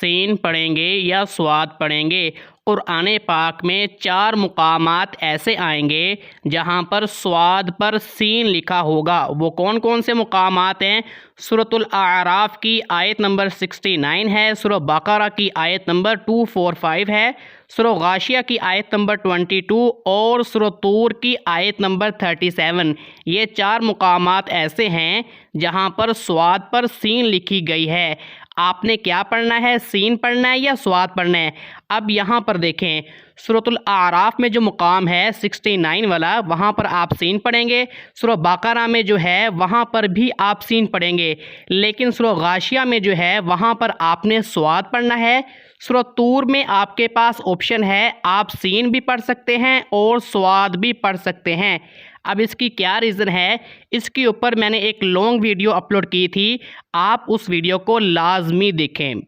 Scene पढ़ेंगे या स्वाद पढ़ेंगे। कुरान पाक में 4 मुकामात ऐसे आएंगे जहाँ पर स्वाद पर सीन लिखा होगा। वो कौन कौन से मुकामात हैं? सूरतुल आराफ की आयत नंबर 69 है, सूरह बकरा की आयत नंबर 245 है, सूरह गाशिया की आयत नंबर 22 और सूरह तूर की आयत नंबर 37। ये 4 मुकामात ऐसे हैं जहाँ पर स्वाद पर सीन लिखी गई है। आपने क्या पढ़ना है? सीन पढ़ना है या स्वाद पढ़ना है? अब यहाँ पर देखें, सूरतुल आराफ में जो मुकाम है 69 वाला, वहाँ पर आप सीन पढ़ेंगे। सूरह बकरा में जो है वहाँ पर भी आप सीन पढ़ेंगे, लेकिन सूरह गाशिया में जो है वहाँ पर आपने स्वाद पढ़ना है। सूरह तूर में आपके पास ऑप्शन है, आप सीन भी पढ़ सकते हैं और स्वाद भी पढ़ सकते हैं। अब इसकी क्या रीज़न है, इसके ऊपर मैंने एक लॉन्ग वीडियो अपलोड की थी, आप उस वीडियो को लाजमी देखें।